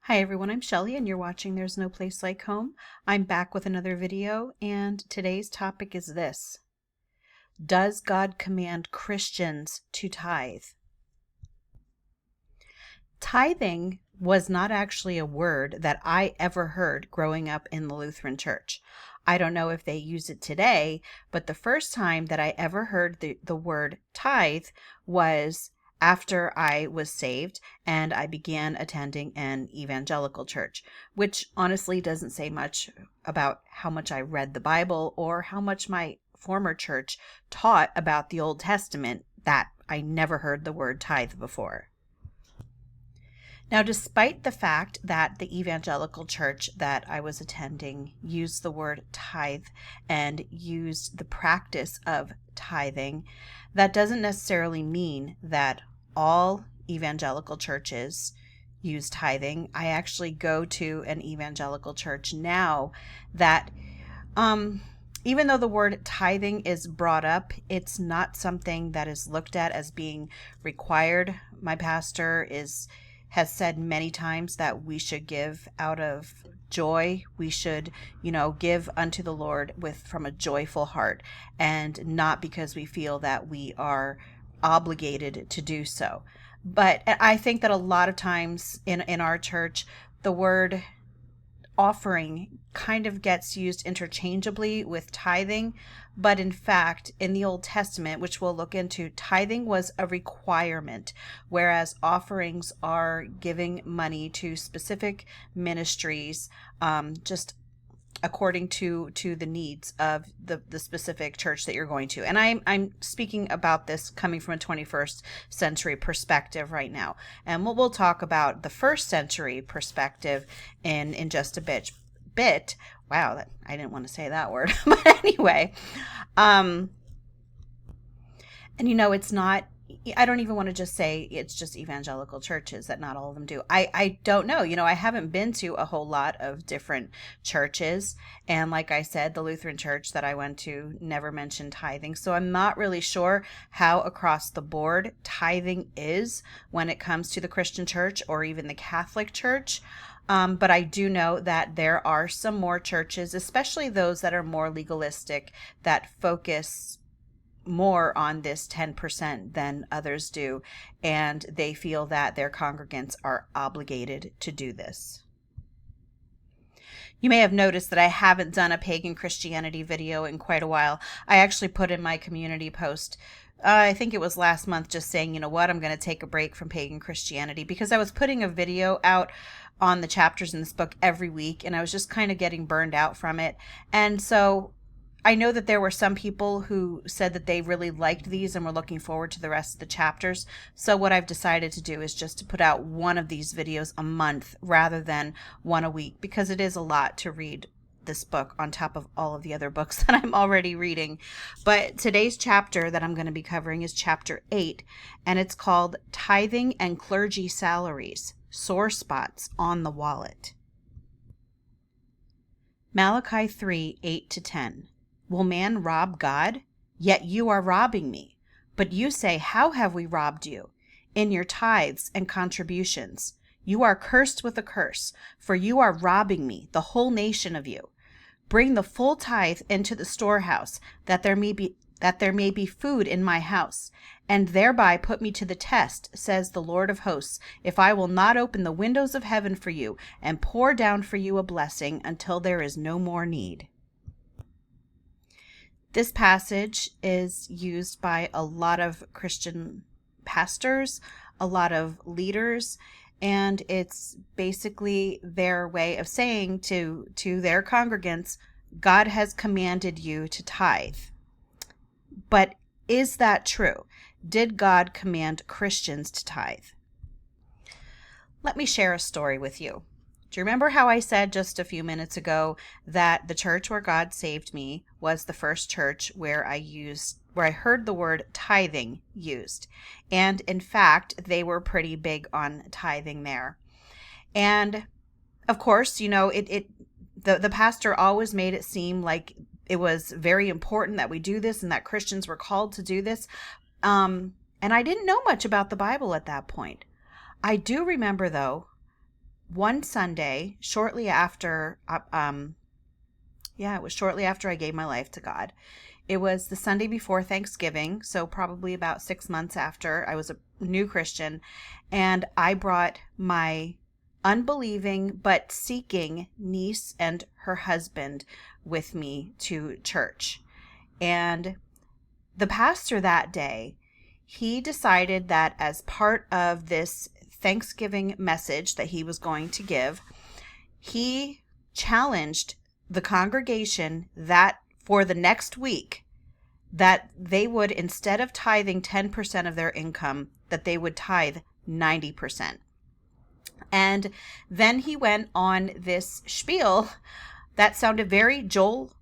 Hi everyone, I'm Shelly and you're watching There's No Place Like Home. I'm back with another video and today's topic is this. Does God command Christians to tithe? Tithing was not actually a word that I ever heard growing up in the Lutheran Church. I don't know if they use it today, but the first time that I ever heard the word tithe was after I was saved and I began attending an evangelical church, which honestly doesn't say much about how much I read the Bible or how much my former church taught about the Old Testament, that I never heard the word tithe before. Now, despite the fact that the evangelical church that I was attending used the word tithe and used the practice of tithing, that doesn't necessarily mean that all evangelical churches use tithing. I actually go to an evangelical church now that even though the word tithing is brought up, it's not something that is looked at as being required. My pastor has said many times that we should give out of joy. We should, give unto the Lord from a joyful heart and not because we feel that we are obligated to do so. But I think that a lot of times in our church, the word offering kind of gets used interchangeably with tithing, but in fact, in the Old Testament, which we'll look into, tithing was a requirement, whereas offerings are giving money to specific ministries, just according to the needs of the specific church that you're going to. And I'm speaking about this coming from a 21st century perspective right now. And we'll talk about the first century perspective in just a bit. Wow, I didn't want to say that word. But anyway, and it's not, I don't even want to just say it's just evangelical churches, that not all of them do. I don't know. I haven't been to a whole lot of different churches. And like I said, the Lutheran church that I went to never mentioned tithing. So I'm not really sure how across the board tithing is when it comes to the Christian church or even the Catholic church. But I do know that there are some more churches, especially those that are more legalistic, that focus more on this 10% than others do, and they feel that their congregants are obligated to do this. You may have noticed that I haven't done a pagan Christianity video in quite a while. I actually put in my community post, I think it was last month, just saying, I'm going to take a break from pagan Christianity, because I was putting a video out on the chapters in this book every week, and I was just kind of getting burned out from it. And so I know that there were some people who said that they really liked these and were looking forward to the rest of the chapters. So what I've decided to do is just to put out one of these videos a month rather than one a week, because it is a lot to read this book on top of all of the other books that I'm already reading. But today's chapter that I'm going to be covering is chapter 8, and it's called Tithing and Clergy Salaries, Sore Spots on the Wallet. Malachi 3, 8-10. Will man rob God? Yet you are robbing me. But you say, how have we robbed you? In your tithes and contributions. You are cursed with a curse, for you are robbing me, the whole nation of you. Bring the full tithe into the storehouse, that there may be food in my house, and thereby put me to the test, says the Lord of hosts, if I will not open the windows of heaven for you and pour down for you a blessing until there is no more need. This passage is used by a lot of Christian pastors, a lot of leaders, and it's basically their way of saying to their congregants, God has commanded you to tithe. But is that true? Did God command Christians to tithe? Let me share a story with you. Do you remember how I said just a few minutes ago that the church where God saved me was the first church where I heard the word tithing used? And in fact, they were pretty big on tithing there. And of course, the pastor always made it seem like it was very important that we do this and that Christians were called to do this. And I didn't know much about the Bible at that point. I do remember, though, one Sunday, shortly after, it was shortly after I gave my life to God. It was the Sunday before Thanksgiving, so probably about 6 months after I was a new Christian, and I brought my unbelieving but seeking niece and her husband with me to church. And the pastor that day, he decided that as part of this Thanksgiving message that he was going to give, he challenged the congregation that for the next week, that they would, instead of tithing 10% of their income, that they would tithe 90%. And then he went on this spiel that sounded very Joel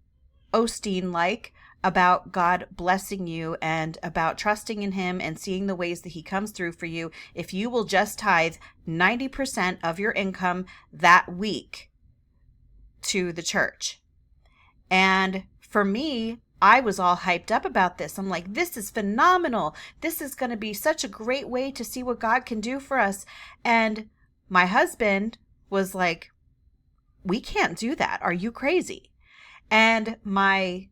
Osteen-like about God blessing you and about trusting in him and seeing the ways that he comes through for you if you will just tithe 90% of your income that week to the church. And for me, I was all hyped up about this. I'm like, this is phenomenal. This is going to be such a great way to see what God can do for us. And my husband was like, we can't do that. Are you crazy? And my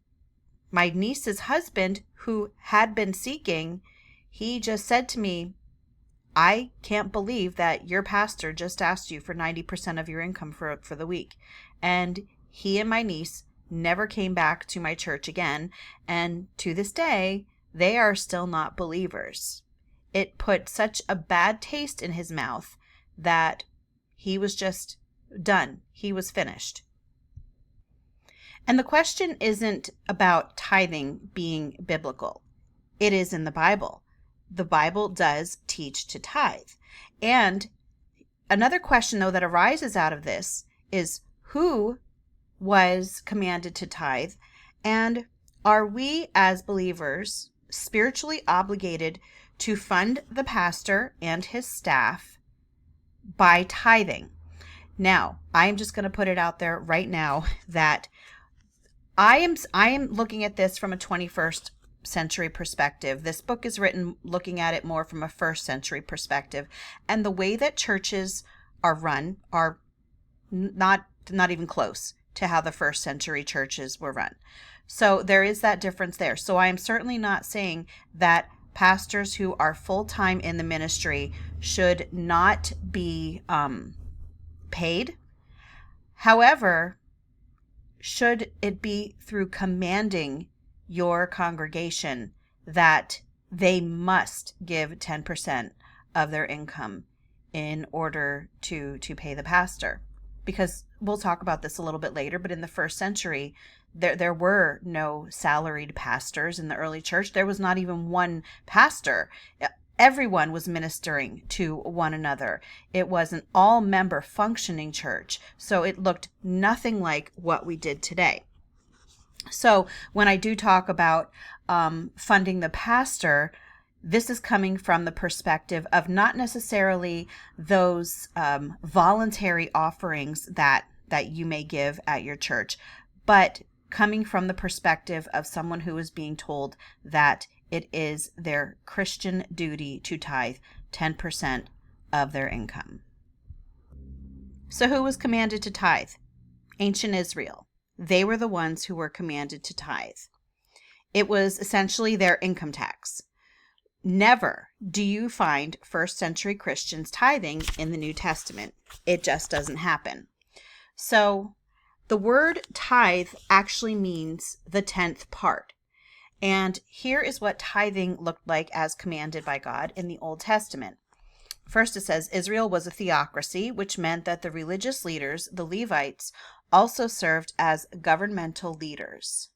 niece's husband, who had been seeking, he just said to me, I can't believe that your pastor just asked you for 90% of your income for the week. And he and my niece never came back to my church again. And to this day, they are still not believers. It put such a bad taste in his mouth that he was just done. He was finished. And the question isn't about tithing being biblical. It is in the Bible. The Bible does teach to tithe. And another question, though, that arises out of this is who was commanded to tithe? And are we as believers spiritually obligated to fund the pastor and his staff by tithing? Now, I'm just going to put it out there right now that I am looking at this from a 21st century perspective. This book is written looking at it more from a first century perspective. And the way that churches are run are not even close to how the first century churches were run. So there is that difference there. So I am certainly not saying that pastors who are full-time in the ministry should not be paid. However, should it be through commanding your congregation that they must give 10% of their income in order to pay the pastor? Because we'll talk about this a little bit later, but in the first century, there were no salaried pastors in the early church. There was not even one pastor. Everyone was ministering to one another. It was an all-member functioning church, so it looked nothing like what we did today. So when I do talk about funding the pastor, this is coming from the perspective of not necessarily those voluntary offerings that you may give at your church, but coming from the perspective of someone who is being told that it is their Christian duty to tithe 10% of their income. So who was commanded to tithe? Ancient Israel. They were the ones who were commanded to tithe. It was essentially their income tax. Never do you find first century Christians tithing in the New Testament. It just doesn't happen. So the word tithe actually means the 10th part. And here is what tithing looked like as commanded by God in the Old Testament. First, it says Israel was a theocracy, which meant that the religious leaders, the Levites, also served as governmental leaders.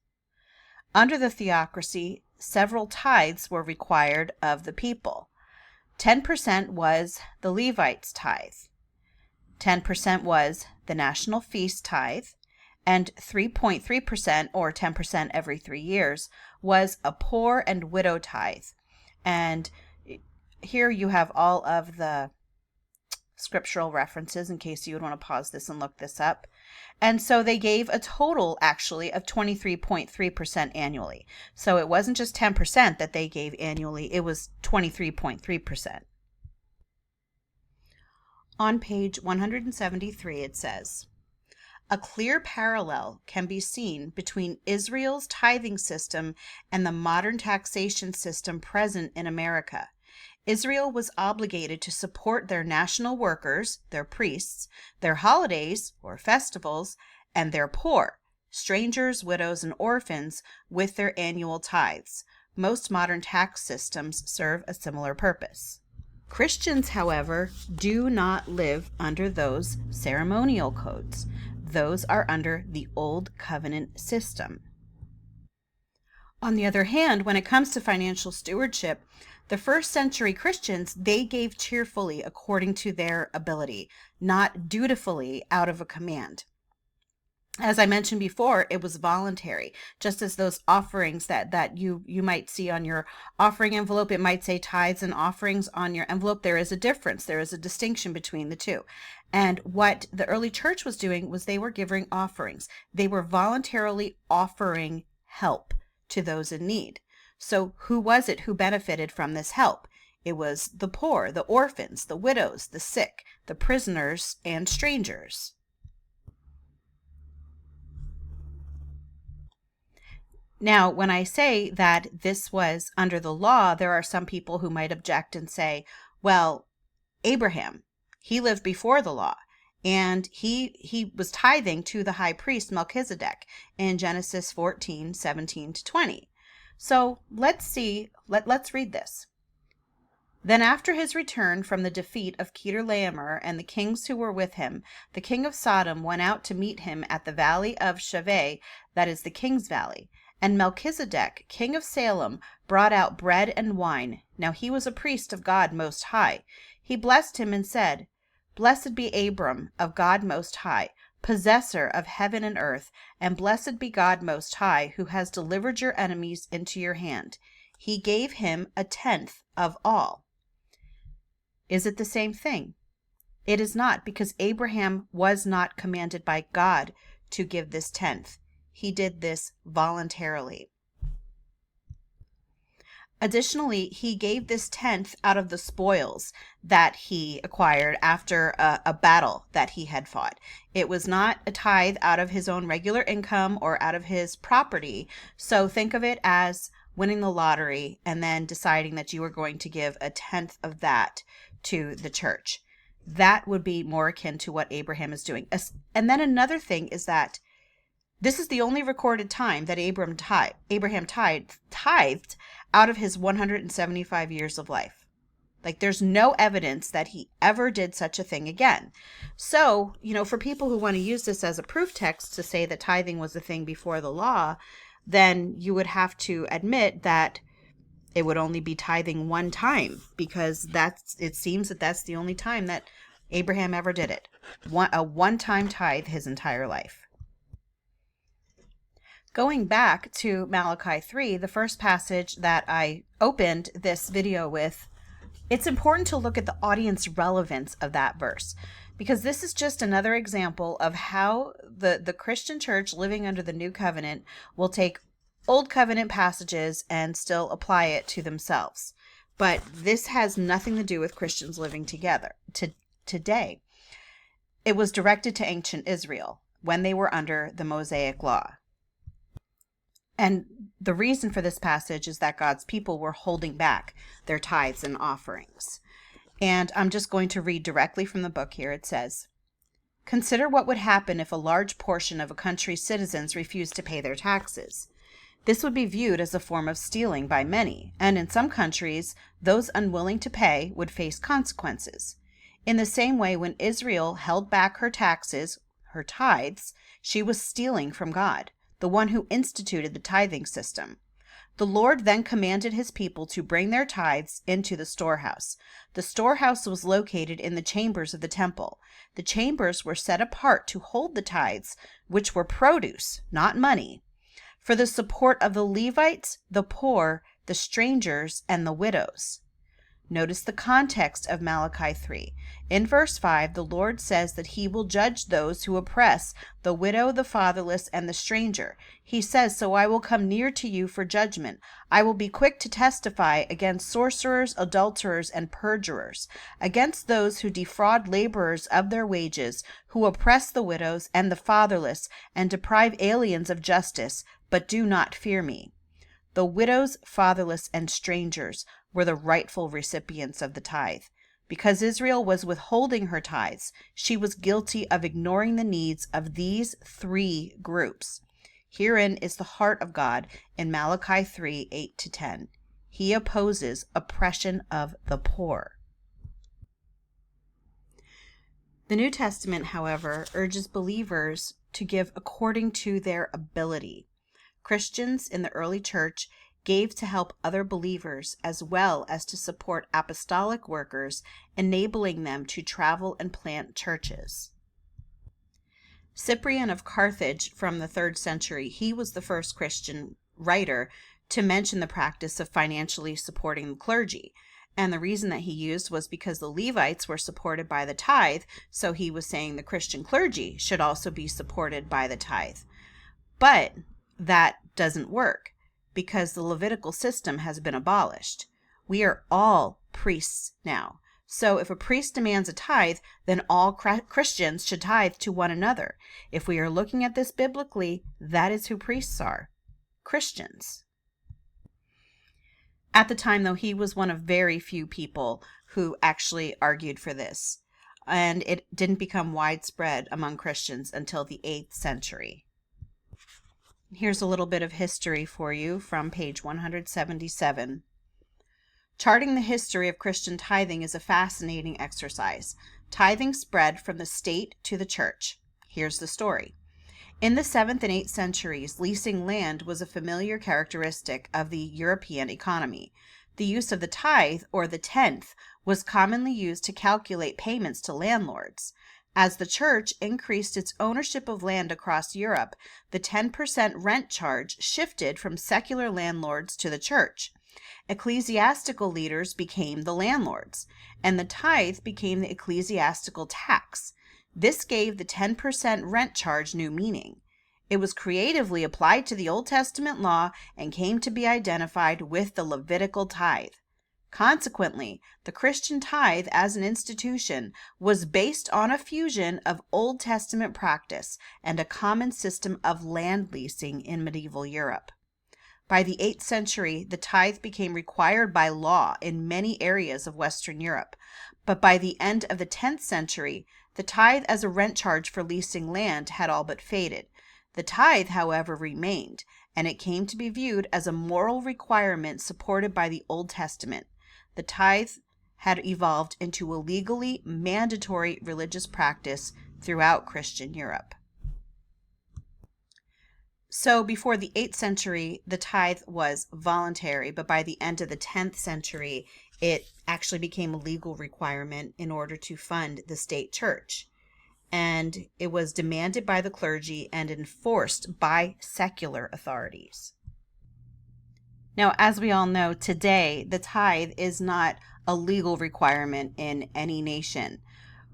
Under the theocracy, several tithes were required of the people. 10% was the Levites' tithe. 10% was the national feast tithe. And 3.3%, or 10% every 3 years, was a poor and widow tithe. And here you have all of the scriptural references in case you would want to pause this and look this up. And so they gave a total actually of 23.3% annually. So it wasn't just 10% that they gave annually, it was 23.3%. On page 173, it says, a clear parallel can be seen between Israel's tithing system and the modern taxation system present in America. Israel was obligated to support their national workers, their priests, their holidays or festivals, and their poor, strangers, widows, and orphans, with their annual tithes. Most modern tax systems serve a similar purpose. Christians, however, do not live under those ceremonial codes. Those are under the Old Covenant system. On the other hand, when it comes to financial stewardship, the first century Christians, they gave cheerfully according to their ability, not dutifully out of a command. As I mentioned before, it was voluntary, just as those offerings that you might see on your offering envelope. It might say tithes and offerings on your envelope. There is a difference. There is a distinction between the two. And what the early church was doing was they were giving offerings. They were voluntarily offering help to those in need. So who was it who benefited from this help? It was the poor, the orphans, the widows, the sick, the prisoners, and strangers. Now, when I say that this was under the law, there are some people who might object and say, well, Abraham, he lived before the law, and he was tithing to the high priest Melchizedek in Genesis 14:17-20. So let's read this. Then after his return from the defeat of Kedorlaomer and the kings who were with him, the king of Sodom went out to meet him at the valley of Shaveh, that is the king's valley. And Melchizedek, king of Salem, brought out bread and wine. Now he was a priest of God Most High. He blessed him and said, Blessed be Abram of God Most High, possessor of heaven and earth, and blessed be God Most High, who has delivered your enemies into your hand. He gave him a tenth of all. Is it the same thing? It is not, because Abraham was not commanded by God to give this tenth. He did this voluntarily. Additionally, he gave this tenth out of the spoils that he acquired after a battle that he had fought. It was not a tithe out of his own regular income or out of his property. So think of it as winning the lottery and then deciding that you were going to give a tenth of that to the church. That would be more akin to what Abraham is doing. And then another thing is that this is the only recorded time that Abraham tithed out of his 175 years of life. Like, there's no evidence that he ever did such a thing again. So, for people who want to use this as a proof text to say that tithing was a thing before the law, then you would have to admit that it would only be tithing one time, because it seems that that's the only time that Abraham ever did it. A one-time tithe his entire life. Going back to Malachi 3, the first passage that I opened this video with, it's important to look at the audience relevance of that verse, because this is just another example of how the Christian church living under the new covenant will take old covenant passages and still apply it to themselves. But this has nothing to do with Christians living together today. It was directed to ancient Israel when they were under the Mosaic law. And the reason for this passage is that God's people were holding back their tithes and offerings. And I'm just going to read directly from the book here. It says, Consider what would happen if a large portion of a country's citizens refused to pay their taxes. This would be viewed as a form of stealing by many, and in some countries, those unwilling to pay would face consequences. In the same way, when Israel held back her taxes, her tithes, she was stealing from God, the one who instituted the tithing system. The Lord then commanded his people to bring their tithes into the storehouse. The storehouse was located in the chambers of the temple. The chambers were set apart to hold the tithes, which were produce, not money, for the support of the Levites, the poor, the strangers, and the widows. Notice the context of Malachi 3. In verse 5, the Lord says that he will judge those who oppress the widow, the fatherless, and the stranger. He says, "So I will come near to you for judgment. I will be quick to testify against sorcerers, adulterers, and perjurers, against those who defraud laborers of their wages, who oppress the widows and the fatherless, and deprive aliens of justice, but do not fear me." The widows, fatherless, and strangers were the rightful recipients of the tithe. Because Israel was withholding her tithes, she was guilty of ignoring the needs of these three groups. Herein is the heart of God in Malachi 3, 8-10. He opposes oppression of the poor. The New Testament, however, urges believers to give according to their ability. Christians in the early church gave to help other believers as well as to support apostolic workers, enabling them to travel and plant churches. Cyprian of Carthage from the 3rd century, he was the first Christian writer to mention the practice of financially supporting the clergy. And the reason that he used was because the Levites were supported by the tithe, so he was saying the Christian clergy should also be supported by the tithe. But that doesn't work because the Levitical system has been abolished. We are all priests now. So if a priest demands a tithe, then all Christians should tithe to one another. If we are looking at this biblically, that is who priests are, Christians. At the time, though, he was one of very few people who actually argued for this, and it didn't become widespread among Christians until the 8th century. Here's a little bit of history for you from page 177. Charting the history of Christian tithing is a fascinating exercise. Tithing spread from the state to the church. Here's the story. In the 7th and 8th centuries, leasing land was a familiar characteristic of the European economy. The use of the tithe, or the tenth, was commonly used to calculate payments to landlords. As the church increased its ownership of land across Europe, the 10% rent charge shifted from secular landlords to the church. Ecclesiastical leaders became the landlords, and the tithe became the ecclesiastical tax. This gave the 10% rent charge new meaning. It was creatively applied to the Old Testament law and came to be identified with the Levitical tithe. Consequently, the Christian tithe as an institution was based on a fusion of Old Testament practice and a common system of land leasing in medieval Europe. By the 8th century, the tithe became required by law in many areas of Western Europe, but by the end of the 10th century, the tithe as a rent charge for leasing land had all but faded. The tithe, however, remained, and it came to be viewed as a moral requirement supported by the Old Testament. The tithe had evolved into a legally mandatory religious practice throughout Christian Europe. So before the 8th century, the tithe was voluntary, but by the end of the 10th century, it actually became a legal requirement in order to fund the state church. And it was demanded by the clergy and enforced by secular authorities. Now, as we all know, today, the tithe is not a legal requirement in any nation,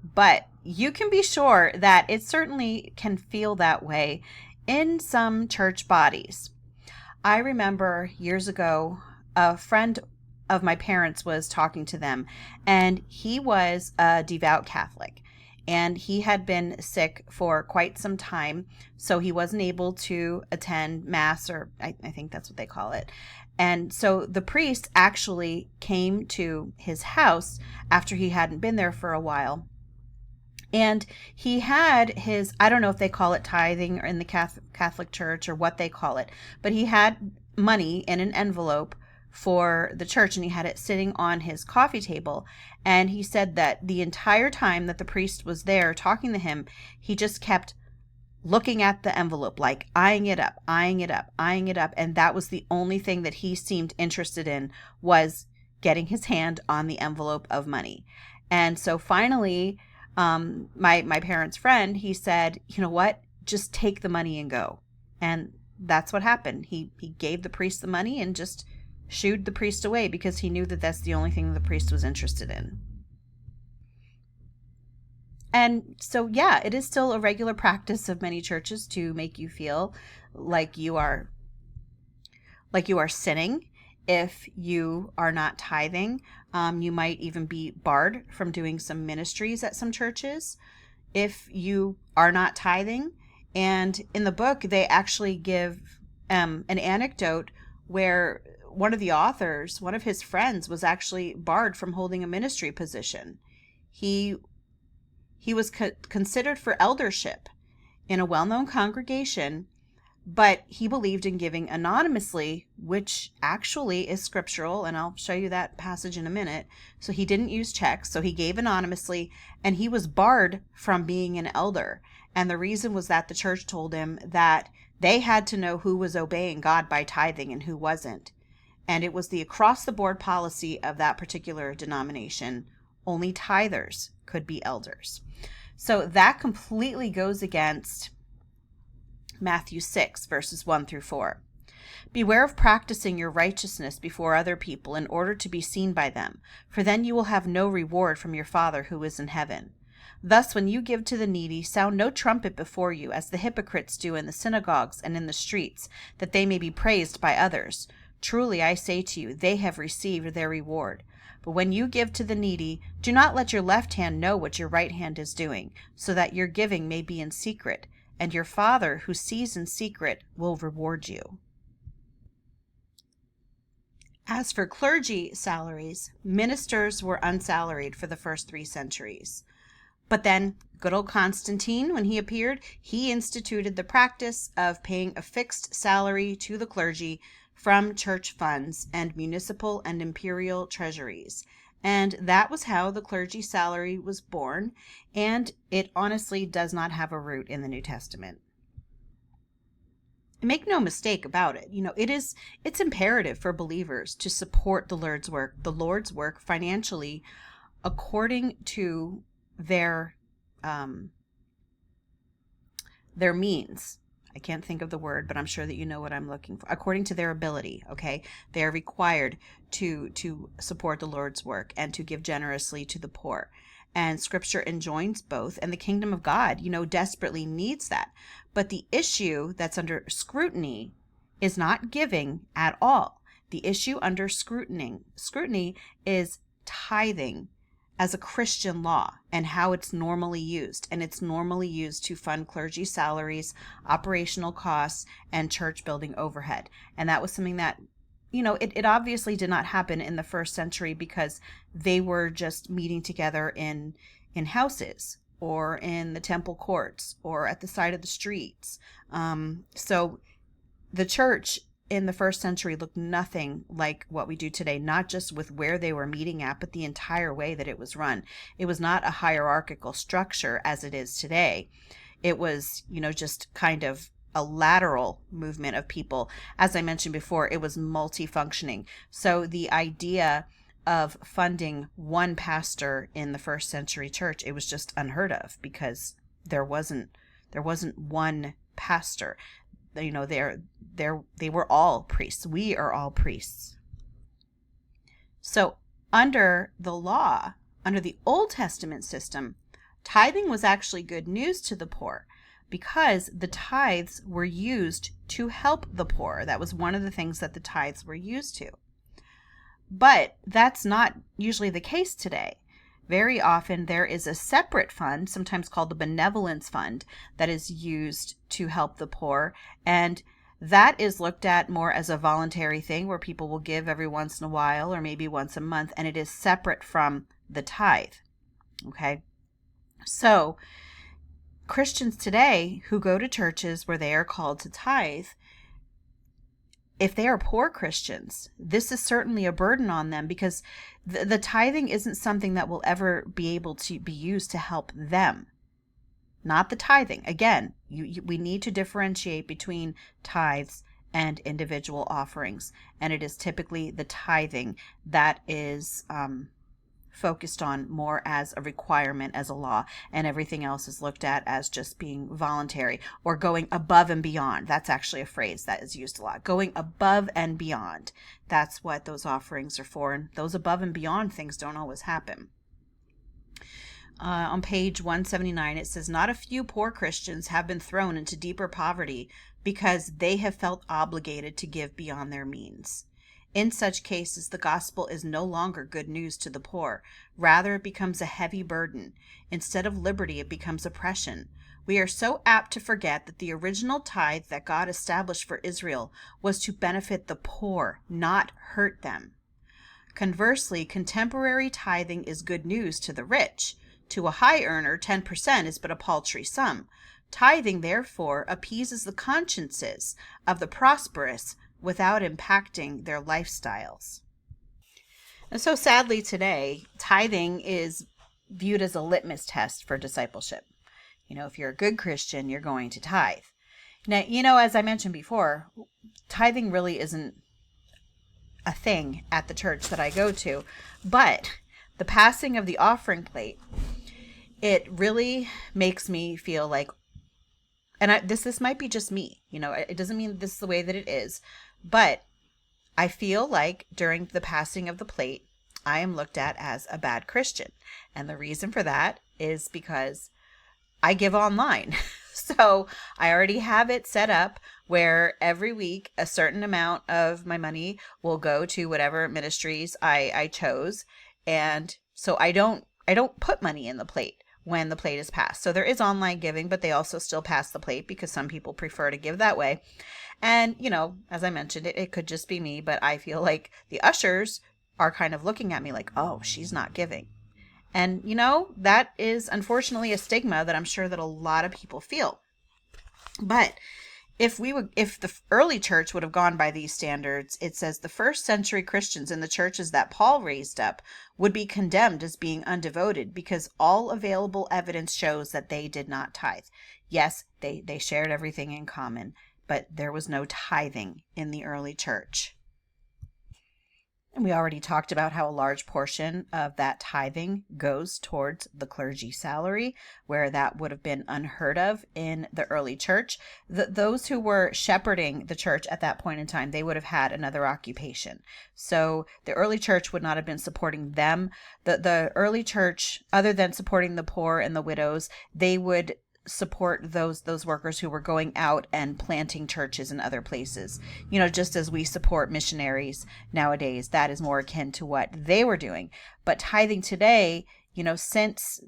but you can be sure that it certainly can feel that way in some church bodies. I remember years ago, a friend of my parents was talking to them, and he was a devout Catholic, and he had been sick for quite some time, so he wasn't able to attend Mass, or I think that's what they call it. And so the priest actually came to his house after he hadn't been there for a while. And he had his, I don't know if they call it tithing or in the Catholic Church or what they call it, but he had money in an envelope for the church, and he had it sitting on his coffee table. And he said that the entire time that the priest was there talking to him, he just kept looking at the envelope, like eyeing it up, eyeing it up, eyeing it up. And that was the only thing that he seemed interested in, was getting his hand on the envelope of money. And so finally, my parents' friend, he said, you know what, just take the money and go. And that's what happened. He gave the priest the money and just shooed the priest away because he knew that that's the only thing the priest was interested in. And so, yeah, it is still a regular practice of many churches to make you feel like you are sinning if you are not tithing. You might even be barred from doing some ministries at some churches if you are not tithing. And in the book, they actually give an anecdote where one of the authors, one of his friends, was actually barred from holding a ministry position. He was considered for eldership in a well-known congregation, but he believed in giving anonymously, which actually is scriptural, and I'll show you that passage in a minute. So he didn't use checks, so he gave anonymously, and he was barred from being an elder. And the reason was that the church told him that they had to know who was obeying God by tithing and who wasn't. And it was the across-the-board policy of that particular denomination. Only tithers could be elders. So that completely goes against Matthew 6, verses 1 through 4. Beware of practicing your righteousness before other people in order to be seen by them, for then you will have no reward from your Father who is in heaven. Thus, when you give to the needy, sound no trumpet before you, as the hypocrites do in the synagogues and in the streets, that they may be praised by others. Truly, I say to you, they have received their reward. But when you give to the needy, do not let your left hand know what your right hand is doing, so that your giving may be in secret, and your Father who sees in secret will reward you. As for clergy salaries, ministers were unsalaried for the first 3 centuries. But then, good old Constantine, when he appeared, he instituted the practice of paying a fixed salary to the clergy from church funds and municipal and imperial treasuries. And that was how the clergy salary was born, and it honestly does not have a root in the New Testament. Make no mistake about it. It's imperative for believers to support the Lord's work financially according to their means. I can't think of the word, but I'm sure that you know what I'm looking for. According to their ability, okay? They are required to support the Lord's work and to give generously to the poor. And Scripture enjoins both, and the kingdom of God, desperately needs that. But the issue that's under scrutiny is not giving at all. The issue under scrutiny is tithing as a Christian law and how it's normally used. And it's normally used to fund clergy salaries, operational costs, and church building overhead. And that was something that, it obviously did not happen in the first century because they were just meeting together in houses or in the temple courts or at the side of the streets. So the church in the first century looked nothing like what we do today, not just with where they were meeting at, but the entire way that it was run. It was not a hierarchical structure as it is today. It was, just kind of a lateral movement of people. As I mentioned before, it was multifunctioning. So the idea of funding one pastor in the first century church, it was just unheard of because there wasn't one pastor. They were all priests. We are all priests. So under the law, under the Old Testament system, tithing was actually good news to the poor because the tithes were used to help the poor. That was one of the things that the tithes were used to. But that's not usually the case today. Very often there is a separate fund, sometimes called the benevolence fund, that is used to help the poor. And that is looked at more as a voluntary thing where people will give every once in a while or maybe once a month. And it is separate from the tithe. Okay. So Christians today who go to churches where they are called to tithe, if they are poor Christians, this is certainly a burden on them because the tithing isn't something that will ever be able to be used to help them. Not the tithing. Again, we need to differentiate between tithes and individual offerings. And it is typically the tithing that is focused on more as a requirement, as a law, and everything else is looked at as just being voluntary or going above and beyond. That's actually a phrase that is used a lot. Going above and beyond. That's what those offerings are for. And those above and beyond things don't always happen. On page 179, it says, "Not a few poor Christians have been thrown into deeper poverty because they have felt obligated to give beyond their means. In such cases, the gospel is no longer good news to the poor. Rather, it becomes a heavy burden. Instead of liberty, it becomes oppression. We are so apt to forget that the original tithe that God established for Israel was to benefit the poor, not hurt them. Conversely, contemporary tithing is good news to the rich. To a high earner, 10% is but a paltry sum. Tithing, therefore, appeases the consciences of the prosperous without impacting their lifestyles." And so sadly today, tithing is viewed as a litmus test for discipleship. If you're a good Christian, you're going to tithe. Now, as I mentioned before, tithing really isn't a thing at the church that I go to, but the passing of the offering plate, it really makes me feel like, and this might be just me, it doesn't mean this is the way that it is, but I feel like during the passing of the plate, I am looked at as a bad Christian. And the reason for that is because I give online. So I already have it set up where every week a certain amount of my money will go to whatever ministries I chose. And so I don't put money in the plate when the plate is passed. So there is online giving, but they also still pass the plate because some people prefer to give that way. And, as I mentioned, it could just be me, but I feel like the ushers are kind of looking at me like, oh, she's not giving. And, that is unfortunately a stigma that I'm sure that a lot of people feel. But if the early church would have gone by these standards, it says the first century Christians in the churches that Paul raised up would be condemned as being undevoted because all available evidence shows that they did not tithe. Yes, they shared everything in common, but there was no tithing in the early church. And we already talked about how a large portion of that tithing goes towards the clergy salary, where that would have been unheard of in the early church. Those who were shepherding the church at that point in time, they would have had another occupation. So the early church would not have been supporting them. The early church, other than supporting the poor and the widows, they would support those workers who were going out and planting churches in other places. Just as we support missionaries nowadays, that is more akin to what they were doing. But tithing today, since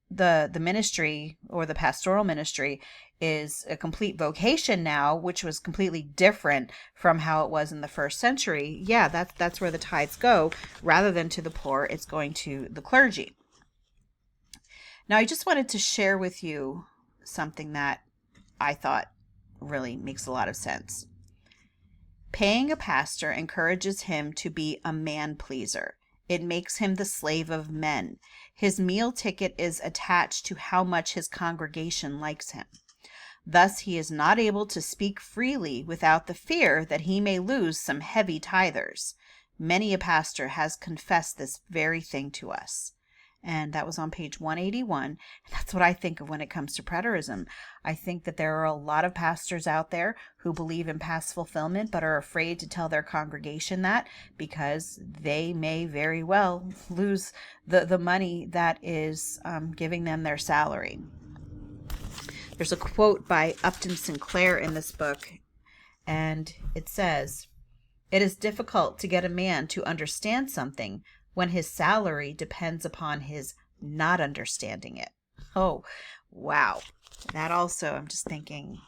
the ministry or the pastoral ministry is a complete vocation now, which was completely different from how it was in the first century. Yeah, that's where the tithes go. Rather than to the poor, it's going to the clergy. Now, I just wanted to share with you something that I thought really makes a lot of sense. Paying a pastor encourages him to be a man pleaser. It makes him the slave of men. His meal ticket is attached to how much his congregation likes him. Thus, he is not able to speak freely without the fear that he may lose some heavy tithers. Many a pastor has confessed this very thing to us. And that was on page 181. And that's what I think of when it comes to preterism. I think that there are a lot of pastors out there who believe in past fulfillment, but are afraid to tell their congregation that because they may very well lose the money that is giving them their salary. There's a quote by Upton Sinclair in this book, and it says, "It is difficult to get a man to understand something when his salary depends upon his not understanding it." Oh, wow. That also, I'm just thinking,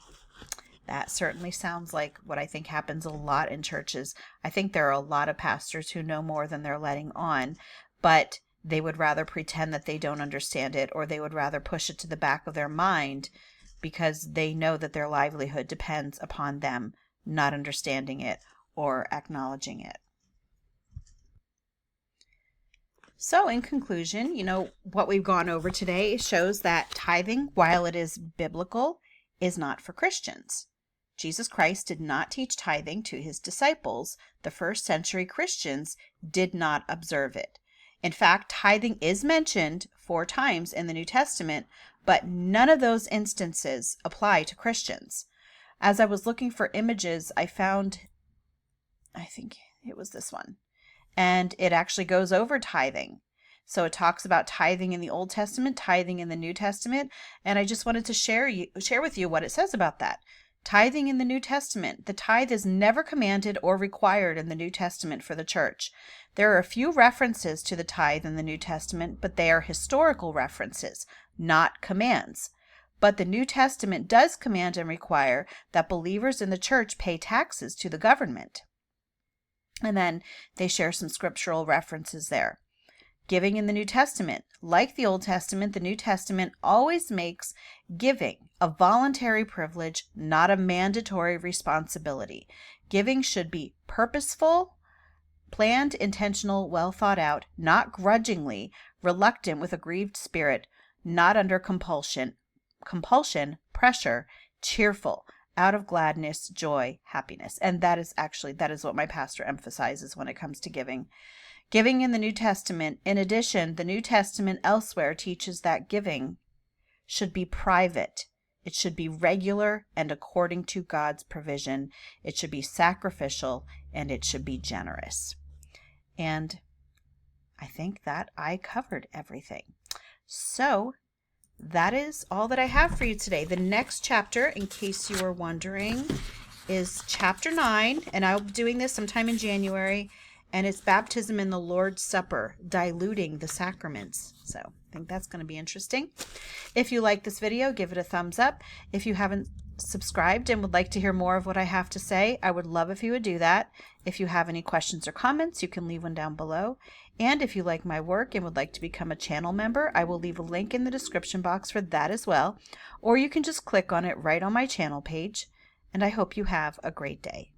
that certainly sounds like what I think happens a lot in churches. I think there are a lot of pastors who know more than they're letting on, but they would rather pretend that they don't understand it, or they would rather push it to the back of their mind because they know that their livelihood depends upon them not understanding it or acknowledging it. So in conclusion, what we've gone over today shows that tithing, while it is biblical, is not for Christians. Jesus Christ did not teach tithing to his disciples. The first century Christians did not observe it. In fact, tithing is mentioned 4 times in the New Testament, but none of those instances apply to Christians. As I was looking for images, I found, I think it was this one, and it actually goes over tithing. So it talks about tithing in the Old Testament, tithing in the New Testament, and I just wanted to share with you what it says about that. Tithing in the New Testament. The tithe is never commanded or required in the New Testament for the church. There are a few references to the tithe in the New Testament, but they are historical references, not commands. But the New Testament does command and require that believers in the church pay taxes to the government. And then they share some scriptural references there. Giving in the New Testament. Like the Old Testament, the New Testament always makes giving a voluntary privilege, not a mandatory responsibility. Giving should be purposeful, planned, intentional, well thought out, not grudgingly, reluctant with a grieved spirit, not under compulsion, pressure, cheerful, out of gladness, joy, happiness. And that is what my pastor emphasizes when it comes to giving. Giving in the New Testament. In addition, the New Testament elsewhere teaches that giving should be private. It should be regular and according to God's provision. It should be sacrificial and it should be generous. And I think that I covered everything. So that is all that I have for you today. The next chapter, in case you were wondering, is chapter 9, and I'll be doing this sometime in January. And it's baptism in the Lord's Supper, diluting the sacraments. So I think that's going to be interesting. If you like this video, give it a thumbs up. If you haven't subscribed and would like to hear more of what I have to say, I would love if you would do that. If you have any questions or comments, you can leave one down below. And if you like my work and would like to become a channel member, I will leave a link in the description box for that as well. Or you can just click on it right on my channel page. And I hope you have a great day.